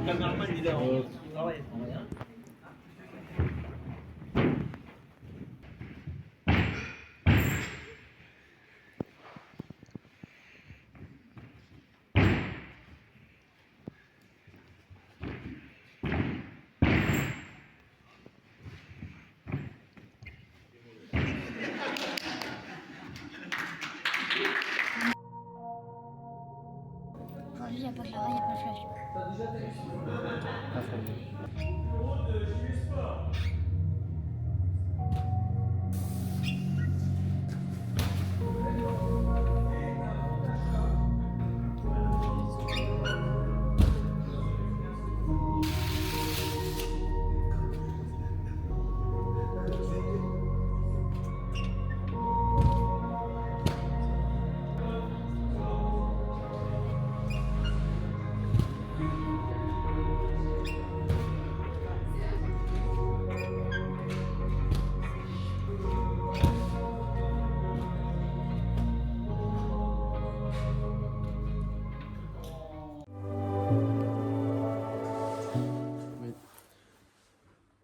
Il n'y a pas de lava, il n'y a pas de flash.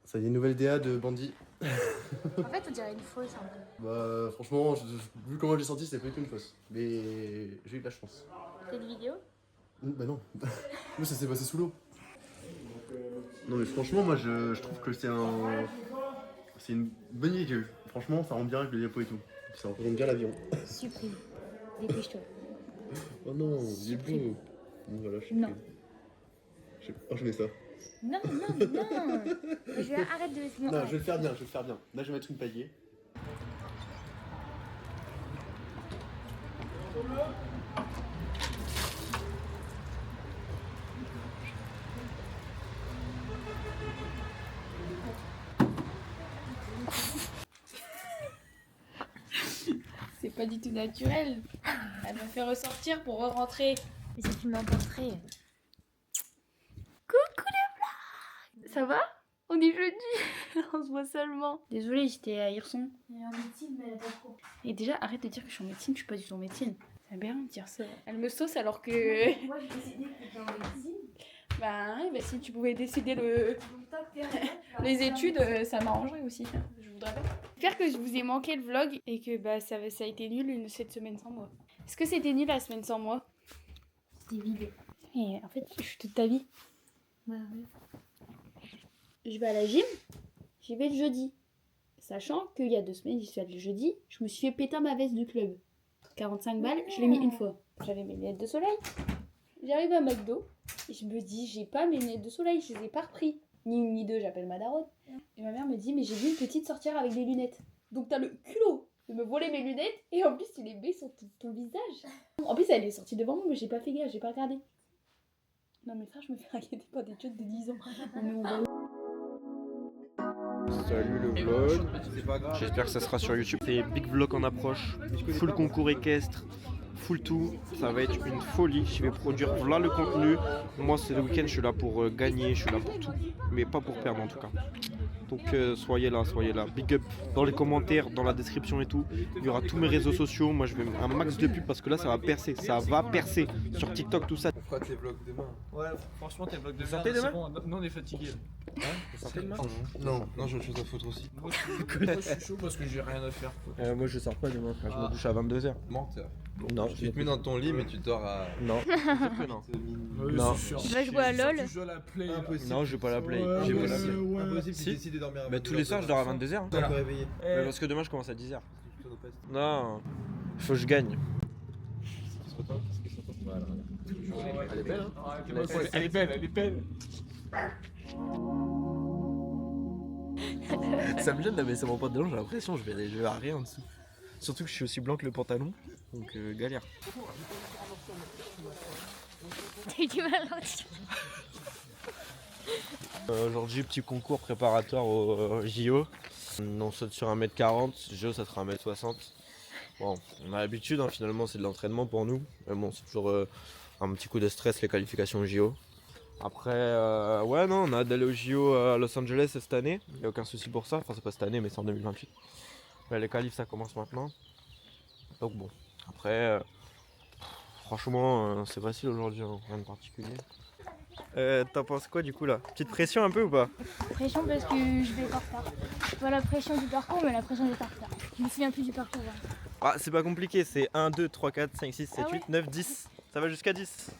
Ça y est, nouvelle DA de Bandit. En fait, on dirait une fausse un peu. Bah franchement, vu comment j'ai senti, c'était pas du tout une fausse. Mais j'ai eu de la chance. T'as une vidéo? Bah non. Nous ça s'est passé sous l'eau. Non mais franchement, moi je trouve que c'est une bonne idée qu'il y a eu. Franchement, ça rend bien avec le diapo et tout. Ça représente bien l'avion. Supprime. Dépêche-toi. Oh non, il est beau. Bon voilà, je suis Non. pris. Oh, je mets ça. Non. Arrête de... Non, je vais le faire bien, Là, je vais mettre une paillée. C'est pas du tout naturel. Elle m'a fait ressortir pour re-rentrer. Mais c'est filmé en portrait. Coucou les blagues. Ça va? On est jeudi. On se voit seulement. Désolée, j'étais à Hirson. Elle est en médecine, mais elle est pas trop. Et déjà, arrête de dire que je suis en médecine, je suis pas du tout en médecine. C'est bien de dire ça. Elle me sauce alors que... Moi, j'ai décidé que j'étais en médecine. Bah, ouais, bah si tu pouvais décider les études, ça m'arrangerait aussi. Je voudrais pas. J'espère que je vous ai manqué le vlog et que bah, ça a été nul cette semaine sans moi. Est-ce que c'était nul la semaine sans moi? C'était vide. Et en fait, je suis toute ta vie. Ouais, ouais. Je vais à la gym, j'y vais le jeudi. Sachant qu'il y a 2 semaines, j'y suis allée le jeudi, je me suis fait péter ma veste du club. 45 balles, je l'ai mis une fois. J'avais mes lunettes de soleil. J'arrive à McDo et je me dis, j'ai pas mes lunettes de soleil, je les ai pas repris. Ni une ni deux, j'appelle ma daronne. Et ma mère me dit, mais j'ai vu une petite sortir avec des lunettes. Donc t'as le culot de me voler mes lunettes et en plus tu les mets sur ton visage. En plus elle est sortie devant moi mais j'ai pas fait gaffe, j'ai pas regardé. Non mais frère, je me fais raqueter par des tchotts de 10 ans. Non mais on va où? Salut le vlog, j'espère que ça sera sur YouTube. C'est Big Vlog en approche, full concours équestre, full tout, ça va être une folie. Je vais produire voilà le contenu. Moi c'est le week-end, je suis là pour gagner, je suis là pour tout, mais pas pour perdre en tout cas. Donc soyez là, big up dans les commentaires, dans la description et tout. Il y aura tous mes réseaux sociaux, moi je vais mettre un max de pubs parce que là ça va percer, sur TikTok tout ça. On fera tes vlogs demain. Ouais, franchement, tes vlogs de Vous merde, sortez c'est demain bon. Non, on est fatigué. Non, j'ai autre chose à foutre aussi. Moi, je suis chaud parce que j'ai rien à faire. Quoi. Moi je sors pas demain, frère. Je me douche à 22h. Menteur. Non, Tu te mets dans ton lit mais tu dors à... Non, non. Ouais, Non. c'est sûr. Tu vas jouer à LoL? Tu joues à la play. Impossible. Non, je vais pas la play. Ouais, J'ai ouais, pas la play. ouais. Impossible, Si. tu décides de dormir à Bah tous les soirs je dors à 22h. T'es un peu réveillé. Eh, Parce que demain je commence à 10h. Non, faut que je gagne. Voilà. Elle est belle, hein? elle est belle, elle est belle. Ça me gêne de baisser mon pantalon, j'ai l'impression que je vais à rien en dessous. Surtout que je suis aussi blanc que le pantalon, donc galère. T'as eu du mal à dire. Aujourd'hui, petit concours préparatoire au JO. On saute sur 1m40, JO ça sera 1m60. Bon, on a l'habitude, hein, finalement c'est de l'entraînement pour nous. Mais bon, c'est toujours un petit coup de stress les qualifications au JO. Après, ouais, non, on a hâte d'aller au JO à Los Angeles cette année. Il n'y a aucun souci pour ça. Enfin, c'est pas cette année, mais c'est en 2028. Ouais, les qualifs, ça commence maintenant. Donc bon, après, franchement, c'est facile aujourd'hui, hein, rien de particulier. T'en penses quoi du coup là? Petite pression un peu ou pas? Pression parce que je vais être en retard. Pas la pression du parcours, mais la pression d'être en retard. Je me souviens plus du parcours. Là. Ah, c'est pas compliqué, c'est 1, 2, 3, 4, 5, 6, 7, Ah ouais 8, 9, 10. Ça va jusqu'à 10.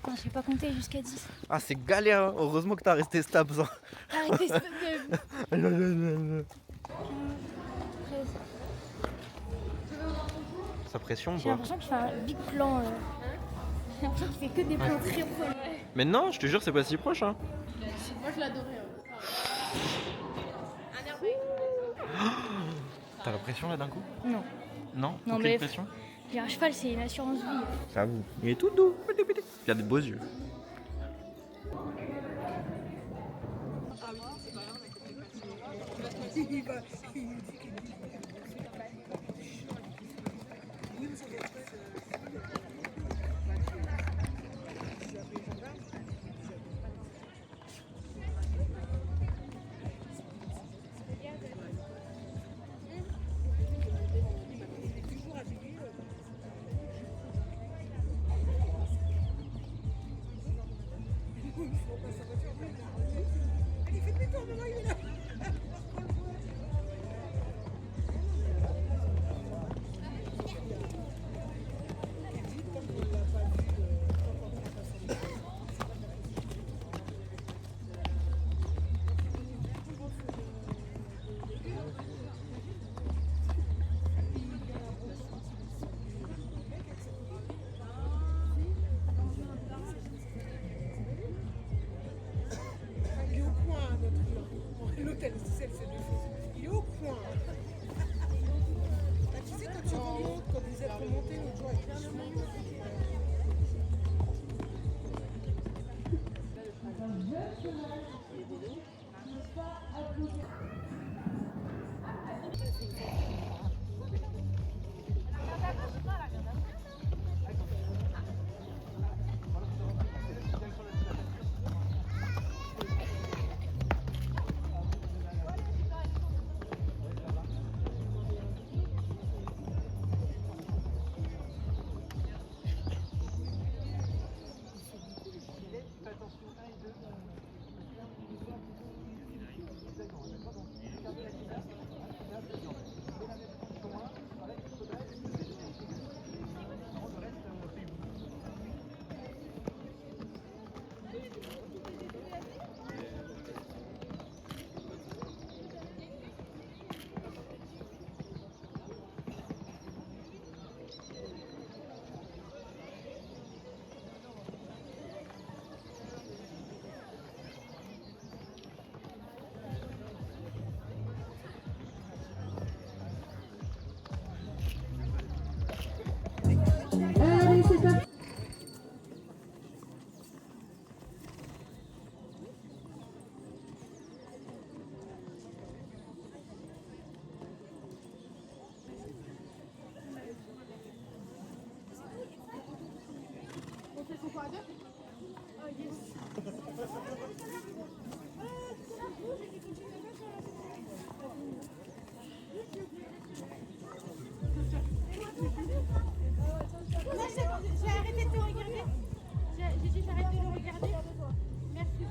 Non, je vais pas compter jusqu'à 10. Ah, c'est galère, hein. Heureusement que t'as resté stable. Ça. Arrêtez ce de... Sa pression ou J'ai quoi? l'impression qu'il fait un big plan. J'ai l'impression qu'il fait que des plans très proches. Mais non, je te jure, c'est pas si proche. Hein. Moi je l'adorais. T'as la pression là d'un coup? Non. Non? Non, Aucune mais- pression? J'ai un cheval, c'est une assurance vie. J'avoue. Il est tout doux. Il a des beaux yeux. Il est au coin, notre l'hôtel, c'est deux choses. Il est au coin. Bah, tu sais, quand tu remontes, quand vous êtes remonté l'autre jour avec les chemins, j'ai arrêté de te regarder. J'ai dit j'arrête de le regarder. Merci.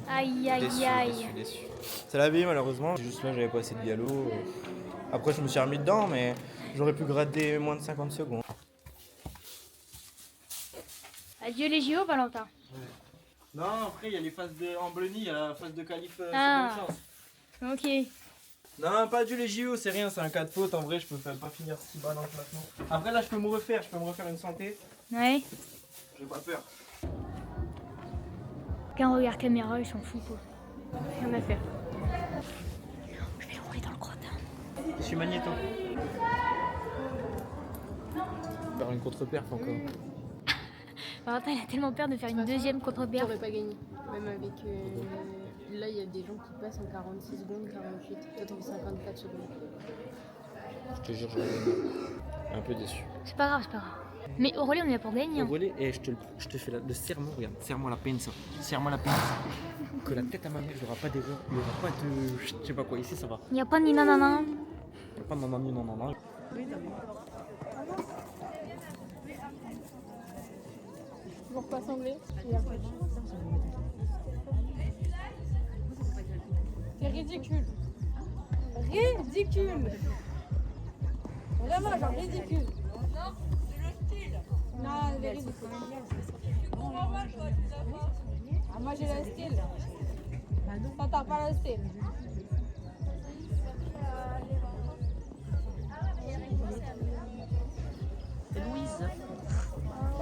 Aïe aïe aïe. Déçu. C'est la vie malheureusement. Juste là, j'avais pas assez de galop. Après, je me suis remis dedans, mais j'aurais pu gratter moins de 50 secondes. Adieu les JO, Valentin. Non, après il y a les phases de en Blony, il y a la phase de qualif Ah. seconde chance. Ok. Non, pas du les JO, c'est rien, c'est un cas de faute. En vrai, je peux pas finir si bas dans le classement. Après, là, je peux me refaire une santé. Ouais. J'ai pas peur. Qu'un regard caméra, il s'en fout quoi. Rien à faire. Je vais rouler dans le crottin. Je suis magnéto. Faire une contre-perf encore. Valentin, il a tellement peur de faire une deuxième contre-perf. T'aurais pas gagné. Même avec. Là, il y a des gens qui passent en 46 secondes, 48. Toi, t'en fais 54 secondes. Je te jure, j'en ai un peu déçu. C'est pas grave, c'est pas grave. Mais au relais, on est là pour gagner. Au Hein. relais, et je te fais le serment, regarde, serre-moi la pince, serre-moi la pince. Que la tête à ma mère, il n'y aura pas d'erreur, il n'y aura pas de. Je sais pas quoi, ici ça va. Il n'y a pas ni nanana. Il n'y a pas de nanani, nanana. Toujours pas semblé. C'est ridicule. Ridicule. Vraiment, genre ridicule. Non, c'est le style. Non, c'est ridicule. Ah, moi j'ai le style. Toi t'as pas le style.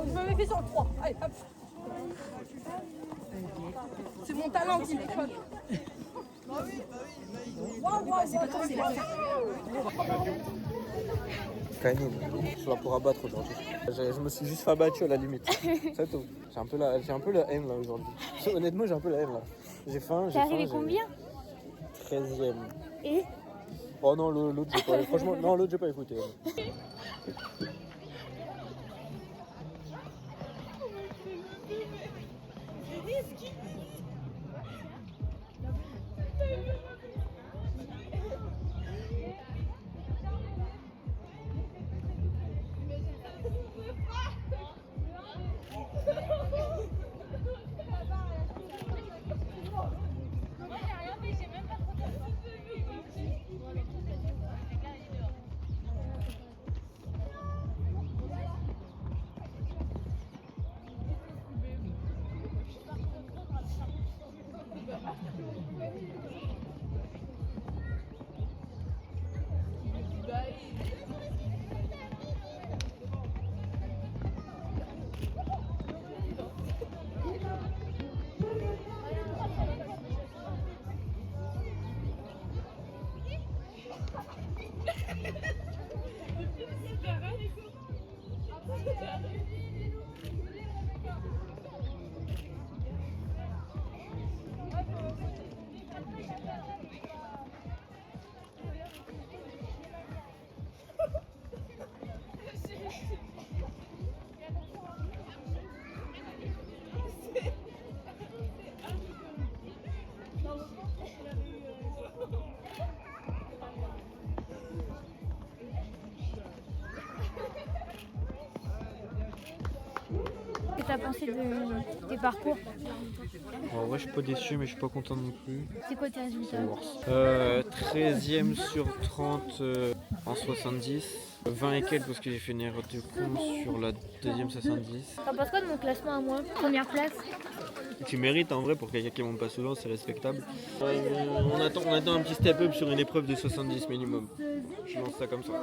Je me méfie sur le 3. Allez, hop. C'est mon talent qui me choque. Canine, je suis là pour abattre aujourd'hui. Je me suis juste fait abattre à la limite. C'est tout. J'ai un peu la haine là aujourd'hui. Honnêtement, j'ai un peu la haine là. J'ai faim. T'es arrivé combien? 13e. Et Oh non, l'autre j'ai pas. Franchement, non, l'autre j'ai pas écouté. qu'est-ce que t'as pensé de tes parcours? En vrai, je suis pas déçu, mais je suis pas content non plus. C'est quoi tes résultats? 13e sur 30 en 70. 20 et quelques parce que j'ai fait une erreur de con sur la deuxième 70. T'en penses quoi de mon classement à moi? Première place. Tu mérites en vrai pour quelqu'un qui monte pas souvent, c'est respectable. On attend un petit step up sur une épreuve de 70 minimum. Je lance ça comme ça.